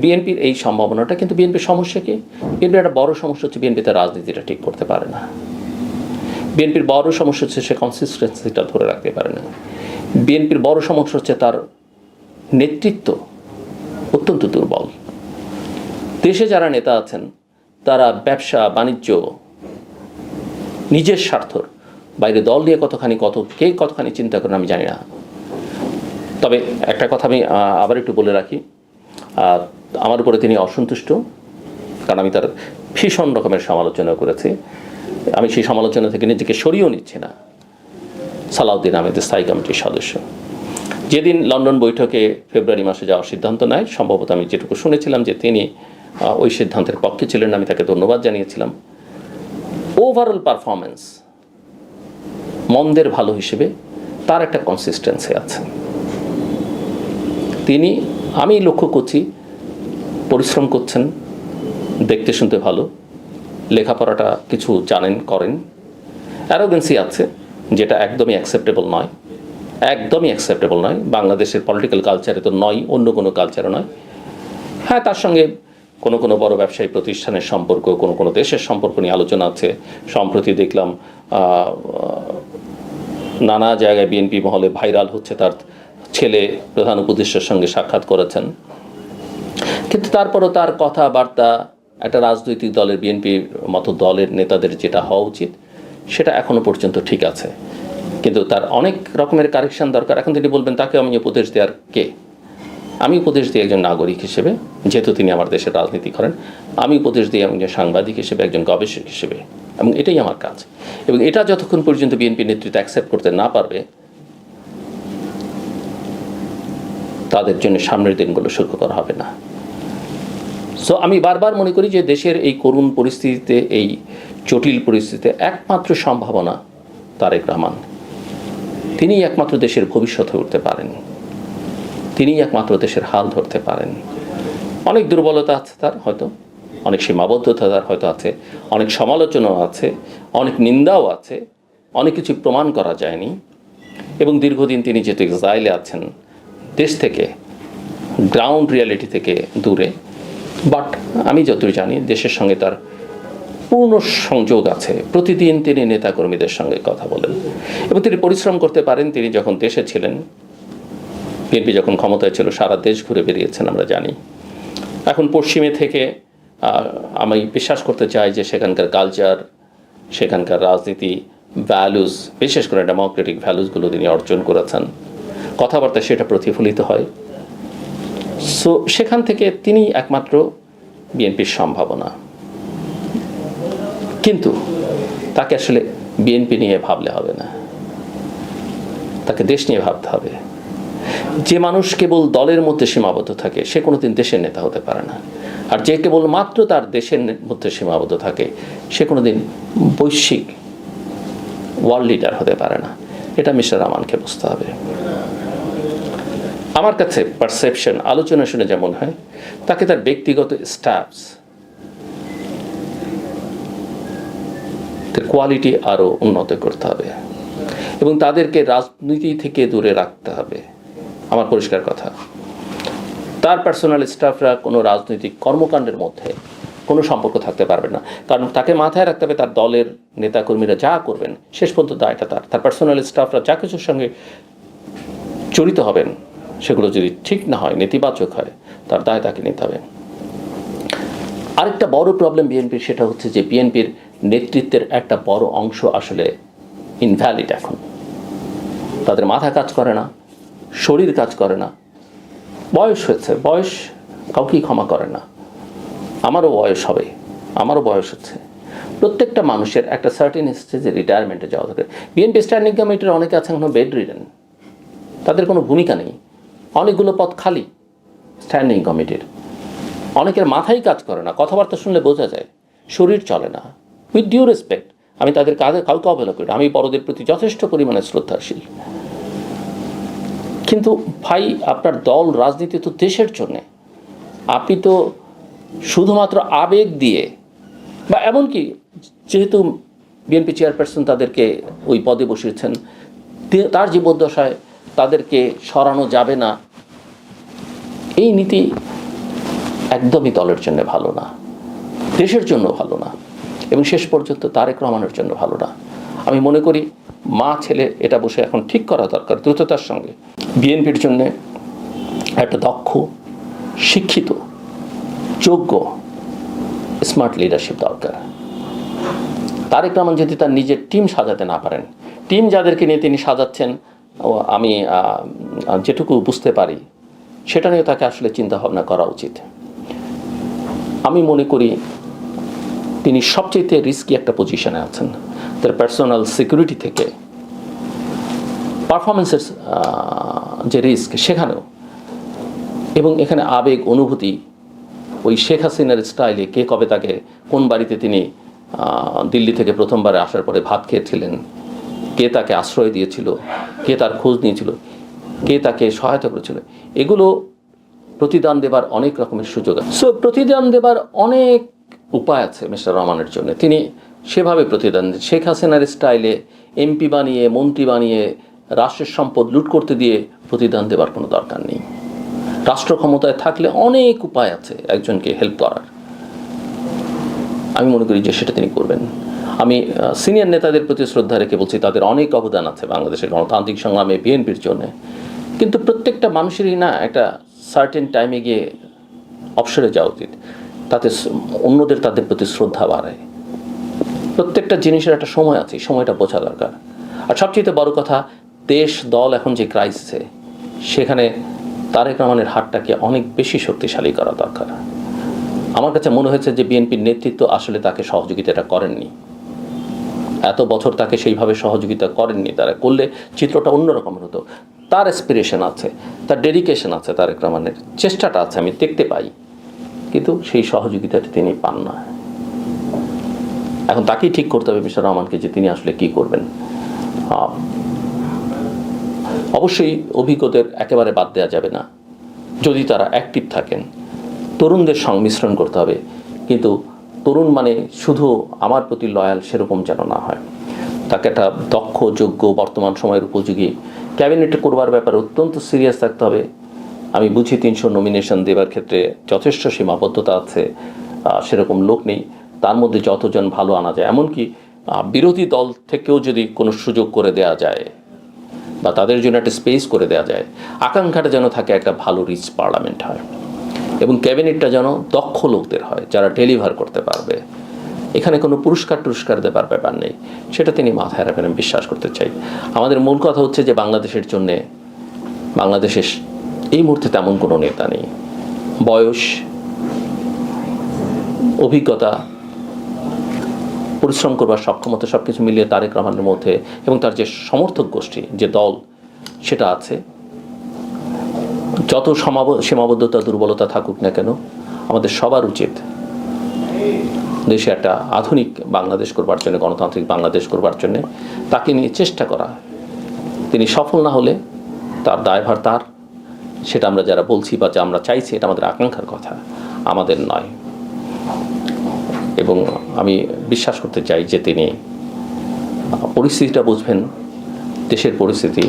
বিএনপির এই সম্ভাবনাটা, কিন্তু বিএনপির সমস্যা কি? বিএনপির একটা বড় সমস্যা হচ্ছে বিএনপিতে রাজনীতিটা ঠিক করতে পারে না। বিএনপির বড় সমস্যা হচ্ছে সে কনসিস্টেন্সিটা ধরে রাখতে পারে না। বিএনপির বড় সমস্যা হচ্ছে তার নেতৃত্ব অত্যন্ত দুর্বল। দেশে যারা নেতা আছেন তারা ব্যবসা বাণিজ্য নিজের স্বার্থর বাইরে দল নিয়ে কে কতখানি চিন্তা করেন আমি জানি না। তবে একটা কথা আমি আবার একটু বলে রাখি, আমার উপরে তিনি অসন্তুষ্ট, কারণ আমি তার ভীষণ রকমের সমালোচনা করেছি। আমি সেই সমালোচনা থেকে নিজেকে সরিয়েও নিচ্ছি না। সালাউদ্দিন আহমেদ স্থায়ী কমিটির সদস্য যেদিন লন্ডন বৈঠকে ফেব্রুয়ারি মাসে যাওয়ার সিদ্ধান্ত নেয়, সম্ভবত আমি যেটুকু শুনেছিলাম যে তিনি ওই সিদ্ধান্তের পক্ষে ছিলেন, আমি তাকে ধন্যবাদ জানিয়েছিলাম। ওভারঅল পারফরমেন্স মন্দের ভালো হিসেবে তার একটা কনসিস্টেন্সি আছে। তিনি, আমি লক্ষ্য করছি, পরিশ্রম করছেন, দেখতে শুনতে ভালো, লেখাপড়াটা কিছু জানেন, করেন। অ্যারোগেন্সি আছে যেটা একদমই অ্যাকসেপ্টেবল নয়, একদমই অ্যাকসেপ্টেবল নয়। বাংলাদেশের পলিটিক্যাল কালচারে তো নয়, অন্য কোনো কালচারে নয়। হ্যাঁ, তার সঙ্গে কোনো বড় ব্যবসায়ী প্রতিষ্ঠানের সম্পর্ক, কোনো দেশের সম্পর্ক নিয়ে আলোচনা আছে। সম্প্রতি দেখলাম নানা জায়গায় বিএনপি মহলে ভাইরাল হচ্ছে তার ছেলে প্রধান উপদেষ্টার সঙ্গে সাক্ষাৎ করেছেন। কিন্তু তারপরও তার কথাবার্তা একটা রাজনৈতিক দলের, বিএনপির মতো দলের নেতাদের যেটা হওয়া উচিত সেটা এখনও পর্যন্ত ঠিক আছে। কিন্তু তার অনেক রকমের কারেকশন দরকার। এখন তিনি বলবেন তাকে আমি উপদেশ দেওয়ার কে? আমি উপদেশ দিই একজন নাগরিক হিসেবে, যেহেতু তিনি আমার দেশের রাজনীতি করেন। আমি উপদেশ দিই একজন সাংবাদিক হিসেবে, একজন গবেষক হিসেবে, এবং এটাই আমার কাজ। এবং এটা যতক্ষণ পর্যন্ত বিএনপি নেতৃত্ব অ্যাকসেপ্ট করতে না পারবে, তাদের জন্য সামনের দিনগুলো সুখকর হবে না। সো আমি বারবার মনে করি যে দেশের এই করুণ পরিস্থিতিতে, এই জটিল পরিস্থিতিতে একমাত্র সম্ভাবনা তারেক রহমান। তিনিই একমাত্র দেশের ভবিষ্যৎ হয়ে উঠতে পারেন, তিনিই একমাত্র দেশের হাল ধরতে পারেন। অনেক দুর্বলতা আছে তার, হয়তো অনেক সীমাবদ্ধতা তার হয়তো আছে, অনেক সমালোচনাও আছে, অনেক নিন্দাও আছে, অনেক কিছু প্রমাণ করা যায়নি। এবং দীর্ঘদিন তিনি যেহেতু এক্সাইলে আছেন, দেশ থেকে, গ্রাউন্ড রিয়ালিটি থেকে দূরে, বাট আমি যতই জানি দেশের সঙ্গে তার পূর্ণ সংযোগ আছে। প্রতিদিন তিনি নেতাকর্মীদের সঙ্গে কথা বলেন এবং তিনি পরিশ্রম করতে পারেন। তিনি যখন দেশে ছিলেন, বিএনপি যখন ক্ষমতায় ছিল, সারা দেশ ঘুরে বেরিয়েছেন আমরা জানি। এখন পশ্চিমে থেকে আমি বিশ্বাস করতে চাই যে সেখানকার কালচার, সেখানকার রাজনীতি, ভ্যালুস, বিশেষ করে ডেমোক্রেটিক ভ্যালুসগুলো তিনি অর্জন করেছেন। কথাবার্তায় সেটা প্রতিফলিত হয়। সো সেখান থেকে তিনি একমাত্র বিএনপির সম্ভাবনা। কিন্তু তাকে আসলে বিএনপি নিয়ে ভাবলে হবে না, তাকে দেশ নিয়ে ভাবতে হবে। যে মানুষ কেবল দলের মধ্যে সীমাবদ্ধ থাকে সে কোনোদিন দেশের নেতা হতে পারে না। আর যে কেবল মাত্র তার দেশের মধ্যে সীমাবদ্ধ থাকে সে কোনোদিন বৈশ্বিক ওয়ার্ল্ড লিডার হতে পারে না। এটা মিস্টার রহমানকে বুঝতে হবে। আমার কাছে পারসেপশন, আলোচনা শুনে যেমন হয়, তাকে তার ব্যক্তিগত স্টাফস কোয়ালিটি আরও উন্নত করতে হবে এবং তাদেরকে রাজনীতি থেকে দূরে রাখতে হবে। আমার পরিষ্কার কথা, তার পার্সোনাল স্টাফরা কোনো রাজনৈতিক কর্মকাণ্ডের মধ্যে কোনো সম্পর্ক থাকতে পারবে না। কারণ তাকে মাথায় রাখতে হবে তার দলের নেতাকর্মীরা যা করবেন শেষ পর্যন্ত দায়টা তার পার্সোনাল স্টাফরা যা কিছুর সঙ্গে জড়িত হবেন সেগুলো যদি ঠিক না হয়, নেতিবাচক হয়, তার দায় তাকে নিতে হবে। আরেকটা বড় প্রবলেম বিএনপির, সেটা হচ্ছে যে বিএনপির নেতৃত্বের একটা বড় অংশ আসলে ইনভ্যালিড। এখন তাদের মাথা কাজ করে না, শরীর কাজ করে না, বয়স হয়েছে, বয়স কাউকেই ক্ষমা করে না। আমারও বয়স হবে, আমারও বয়স হচ্ছে। প্রত্যেকটা মানুষের একটা সার্টেন স্টেজে রিটায়ারমেন্টে যাওয়া দরকার। বিএনপি স্ট্যান্ডিং কমিটির অনেকে আছেন এখনো বেড রিডেন, তাদের কোনো ভূমিকা নেই। অনেকগুলো পদ খালি স্ট্যান্ডিং কমিটির। অনেকের মাথাই কাজ করে না, কথাবার্তা শুনলে বোঝা যায় শরীর চলে না। উইথ ডিউ রেসপেক্ট, আমি তাদের কাউকে অবহেলা করি, আমি বড়দের প্রতি যথেষ্ট পরিমাণে শ্রদ্ধাশীল। কিন্তু ভাই, আপনার দল রাজনীতি তো দেশের জন্যে। আপনি তো শুধুমাত্র আবেগ দিয়ে, বা এমনকি যেহেতু বিএনপি চেয়ারপারসন তাদেরকে ওই পদে বসিয়েছেন, তার জীবদ্দশায় তাদেরকে সরানো যাবে না, এই নীতি একদমই দলের জন্য ভালো না, দেশের জন্য ভালো না, এবং শেষ পর্যন্ত তারেক রহমানের জন্য ভালো না। আমি মনে করি মা ছেলে এটা বসে এখন ঠিক করা দরকার দ্রুততার সঙ্গে। বিএনপির জন্য একটা দক্ষ, শিক্ষিত, যোগ্য, স্মার্ট লিডারশিপ দরকার। তারেক রহমান যদি তার নিজের টিম সাজাতে না পারেন, টিম যাদেরকে নিয়ে তিনি সাজাচ্ছেন, আমি যেটুকু বুঝতে পারি সেটা নিয়ে তাকে আসলে চিন্তা ভাবনা করা উচিত। আমি মনে করি তিনি সবচেয়ে রিস্কি একটা পজিশনে আছেন, তার পার্সোনাল সিকিউরিটি থেকে পারফরমেন্সের যে রিস্ক সেখানেও, এবং এখানে আবেগ অনুভূতি, ওই শেখ হাসিনার স্টাইলে কে কবে তাকে কোন বাড়িতে তিনি দিল্লি থেকে প্রথমবারে আসার পরে ভাত খেয়েছিলেন, কে তাকে আশ্রয় দিয়েছিল, কে তার খোঁজ নিয়েছিল, কে তাকে সহায়তা করেছিল, এগুলো প্রতিদান দেবার অনেক রকমের সুযোগ আছে। সো প্রতিদান দেবার অনেক উপায় আছে মিস্টার রহমানের জন্য, তিনি সেভাবে প্রতিদান দেন। শেখ হাসিনার স্টাইলে এমপি বানিয়ে, মন্ত্রী বানিয়ে, রাষ্ট্রের সম্পদ লুট করতে দিয়ে প্রতিদান দেবার কোনো দরকার নেই। রাষ্ট্র ক্ষমতায় থাকলে অনেক উপায় আছে একজনকে হেল্প করার। আমি মনে করি যে সেটা তিনি করবেন। আমি সিনিয়র নেতাদের প্রতি শ্রদ্ধা রেখে বলছি, তাদের অনেক অবদান আছে বাংলাদেশের গণতান্ত্রিক সংগ্রামে বিএনপির জন্য, কিন্তু প্রত্যেকটা মানুষেরই না একটা সার্টেন টাইমে গিয়ে অবসরে যাওয়া উচিত, তাতে অন্যদের তাদের প্রতি শ্রদ্ধা বাড়ায়। প্রত্যেকটা জিনিসের একটা সময় আছে, সময়টা বোঝা দরকার। আর সবচেয়ে বড় কথা, দেশ দল এখন যে ক্রাইসিসে, সেখানে তারেক রহমানের হাতটাকে অনেক বেশি শক্তিশালী করা দরকার। আমার কাছে মনে হয়েছে যে বিএনপির নেতৃত্ব আসলে তাকে সহযোগিতাটা করেননি, এত বছর তাকে সেইভাবে সহযোগিতা করেননি। তারা করলে চিত্রটা অন্যরকম হতো। তার অ্যাসপিরেশন আছে, তার ডেডিকেশন আছে, তারেক রহমানের চেষ্টাটা আছে, আমি দেখতে পাই, কিন্তু সেই সহযোগিতাটা তিনি পান না। এখন তাকেই ঠিক করতে হবে মিস্টার রহমানকে যে তিনি আসলে কি করবেন। অবশ্যই অভিজ্ঞদের একেবারে বাদ দেওয়া যাবে না, যদি তারা অ্যাক্টিভ থাকেন। তরুণদের সংমিশ্রণ করতে হবে, কিন্তু তরুণ মানে শুধু আমার প্রতি লয়াল সেরকম যেন না হয়। তাকে একটা দক্ষ, যোগ্য, বর্তমান সময়ের উপযোগী ক্যাবিনেটে করবার ব্যাপারে অত্যন্ত সিরিয়াস থাকতে হবে। আমি বুঝি 300 নমিনেশন দেওয়ার ক্ষেত্রে যথেষ্ট সীমাবদ্ধতা আছে, সেরকম লোক নেই। তার মধ্যে যতজন ভালো আনা যায়, এমনকি বিরোধী দল থেকেও যদি কোনো সুযোগ করে দেওয়া যায় বা তাদের জন্য একটা স্পেস করে দেওয়া যায়, আকাঙ্ক্ষাটা যেন থাকে একটা ভালো রিচ পার্লামেন্ট হয়, এবং ক্যাবিনেটটা যেন দক্ষ লোকদের হয় যারা ডেলিভার করতে পারবে। এখানে কোনো পুরস্কার দেবার ব্যাপার নেই, সেটা তিনি মাথায় রাখবেন, আমি বিশ্বাস করতে চাই। আমাদের মূল কথা হচ্ছে যে বাংলাদেশের জন্যে, বাংলাদেশের এই মুহূর্তে তেমন কোনো নেতা নেই। বয়স, অভিজ্ঞতা, পরিশ্রম করবার সক্ষমতা সব কিছু মিলিয়ে তারেক রহমানের মধ্যে এবং তার যে সমর্থক গোষ্ঠী, যে দল, সেটা আছে। যত সীমাবদ্ধতা, দুর্বলতা থাকুক না কেন, আমাদের সবার উচিত দেশে একটা আধুনিক বাংলাদেশ করবার জন্য, গণতান্ত্রিক বাংলাদেশ করবার জন্য তাকে নিয়ে চেষ্টা করা। তিনি সফল না হলে তার দায়ভার তার, সেটা আমরা যারা বলছি বা যা আমরা চাইছি, এটা আমাদের আকাঙ্ক্ষার কথা, আমাদের নয়। এবং আমি বিশ্বাস করতে চাই যে তিনি পরিস্থিতিটা বুঝবেন, দেশের পরিস্থিতি,